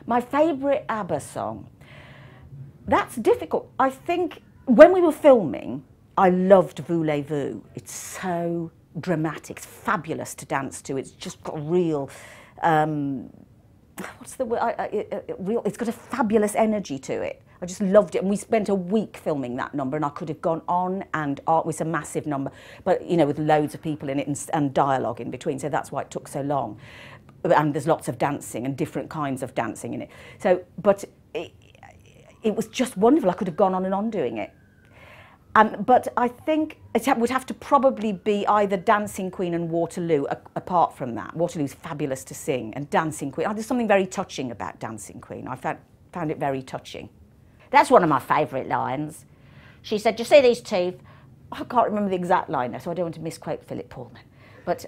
My favourite ABBA song. That's difficult. I think when we were filming, I loved Voulez-Vous. It's so dramatic, it's fabulous to dance to. It's just got a real, what's the word? It's got a fabulous energy to it. I just loved it, and we spent a week filming that number, and I could have gone on and on. It was a massive number, but you know, with loads of people in it and dialogue in between, so that's why it took so long. And there's lots of dancing and different kinds of dancing in it. So, but it was just wonderful. I could have gone on and on doing it. But I think it would have to probably be either Dancing Queen and Waterloo, apart from that. Waterloo's fabulous to sing, and Dancing Queen. There's something very touching about Dancing Queen. I found it very touching. That's one of my favourite lines. She said, "Do you see these teeth?" I can't remember the exact line now, so I don't want to misquote Philip Pullman. But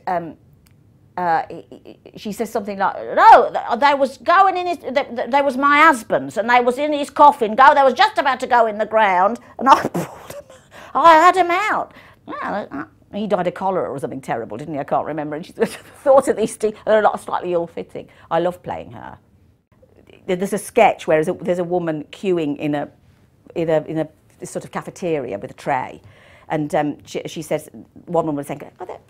she says something like, "No, they was going in his, they was my husband's, and they was in his coffin. They was just about to go in the ground, and I pulled him. I had him out." He died of cholera or something terrible, didn't he? I can't remember. And she thought of these two, they're a lot slightly ill-fitting. I love playing her. There's a sketch where there's a woman queuing in a sort of cafeteria with a tray. And she says, one woman was saying,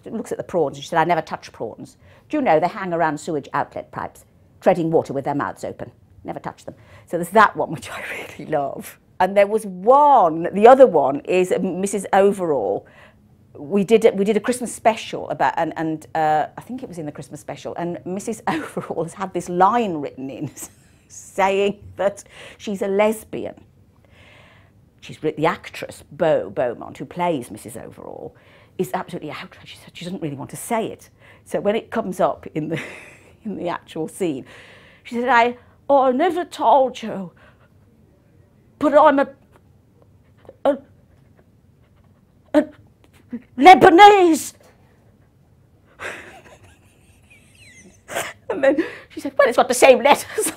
looks at the prawns, and she said, "I never touch prawns. Do you know they hang around sewage outlet pipes, treading water with their mouths open? Never touch them." So there's that one, which I really love. And there was one, the other one is Mrs. Overall. We did a Christmas special about, and I think it was in the Christmas special, and Mrs. Overall has had this line written in saying that she's a lesbian. The actress, Beau Beaumont, who plays Mrs. Overall, is absolutely outraged. She said she doesn't really want to say it. So when it comes up in the actual scene, she said, I never told you, but I'm a Lebanese." And then she said, "Well, it's got the same letters."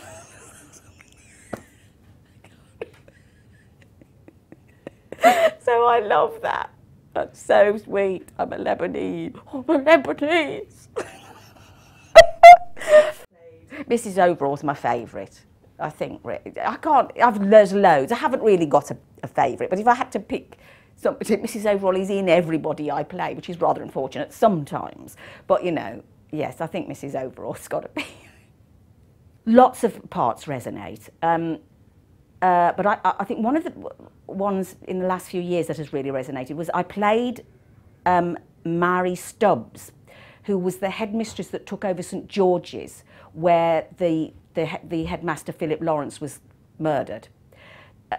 So I love that. That's so sweet. I'm a Lebanese. I'm a Lebanese. Mrs. Overall's my favourite. I think there's loads. I haven't really got a favourite, but if I had to pick something, Mrs. Overall is in everybody I play, which is rather unfortunate sometimes. But you know, yes, I think Mrs. Overall's got to be. Lots of parts resonate. But I think one of the ones in the last few years that has really resonated was I played Mary Stubbs, who was the headmistress that took over St George's, where the headmaster Philip Lawrence was murdered.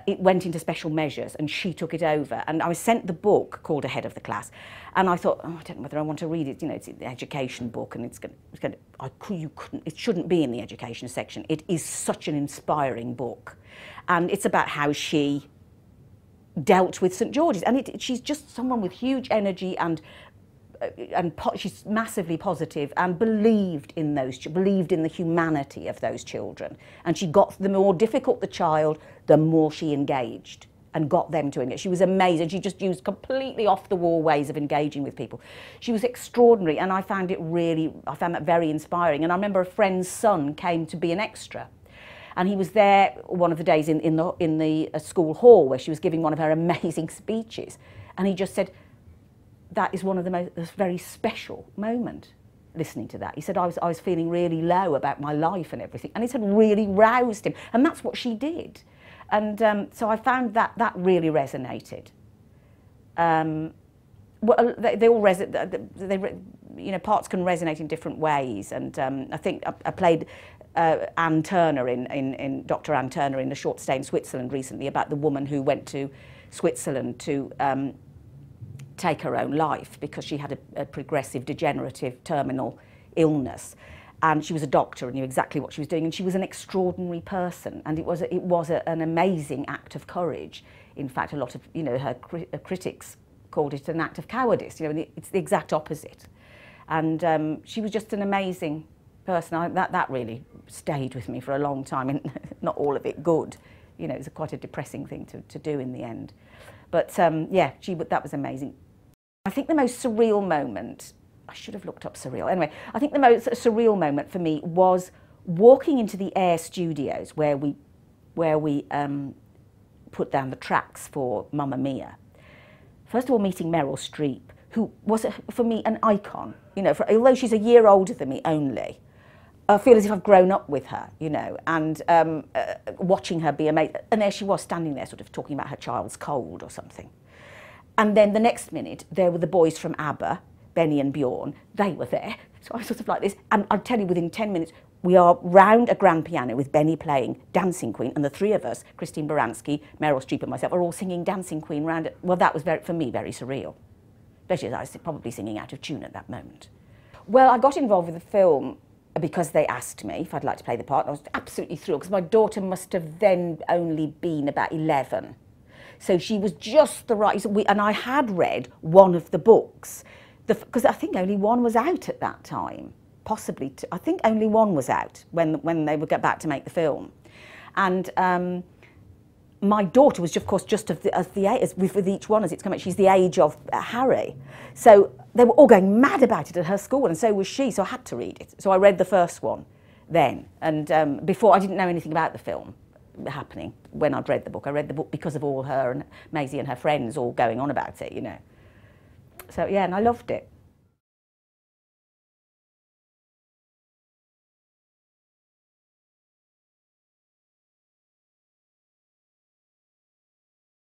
It went into special measures, and she took it over. And I was sent the book called Ahead of the Class, and I thought, I don't know whether I want to read it. You know, it's an education book, and it shouldn't be in the education section. It is such an inspiring book, and it's about how she dealt with St George's, and she's just someone with huge energy and she's massively positive and believed in the humanity of those children. And she got, the more difficult the child, the more she engaged and got them to engage. She was amazing. She just used completely off-the-wall ways of engaging with people. She was extraordinary, and I found that very inspiring. And I remember a friend's son came to be an extra, and he was there one of the days in the school hall where she was giving one of her amazing speeches, and he just said, "That is one of the most very special moment listening to that." He said, I was feeling really low about my life and everything, and it had really roused him, and that's what she did. And so I found that really resonated. Well, they all you know, parts can resonate in different ways, and I think I played Anne Turner in Dr. Anne Turner in A Short Stay in Switzerland recently, about the woman who went to Switzerland to take her own life because she had a progressive, degenerative, terminal illness. And she was a doctor and knew exactly what she was doing, and she was an extraordinary person, and it was an amazing act of courage. In fact, a lot of, you know, her critics called it an act of cowardice. You know, it's the exact opposite. And she was just an amazing person. That really stayed with me for a long time, and not all of it good. You know, it was quite a depressing thing to do in the end. But yeah, that was amazing. I think the most surreal moment, I should have looked up surreal. Anyway, I think the most surreal moment for me was walking into the Air Studios where we put down the tracks for Mamma Mia. First of all, meeting Meryl Streep, who was, for me, an icon. You know, although she's a year older than me only, I feel as if I've grown up with her, you know, and watching her be amazing. And there she was, standing there sort of talking about her child's cold or something. And then the next minute, there were the boys from ABBA, Benny and Bjorn. They were there. So I was sort of like this. And I'll tell you, within 10 minutes, we are round a grand piano with Benny playing Dancing Queen, and the three of us, Christine Baranski, Meryl Streep and myself, are all singing Dancing Queen round it. Well, that was, for me, very surreal. Especially as I was probably singing out of tune at that moment. Well, I got involved with the film because they asked me if I'd like to play the part, and I was absolutely thrilled, because my daughter must have then only been about 11. So she was just the right... And I had read one of the books, because I think only one was out at that time. Possibly two. I think only one was out when they would get back to make the film. And my daughter was, of course, just with each one as it's come out, she's the age of Harry. So they were all going mad about it at her school, and so was she, so I had to read it. So I read the first one then, and before I didn't know anything about the film happening when I'd read the book. I read the book because of all her and Maisie and her friends all going on about it, you know. So yeah, and I loved it.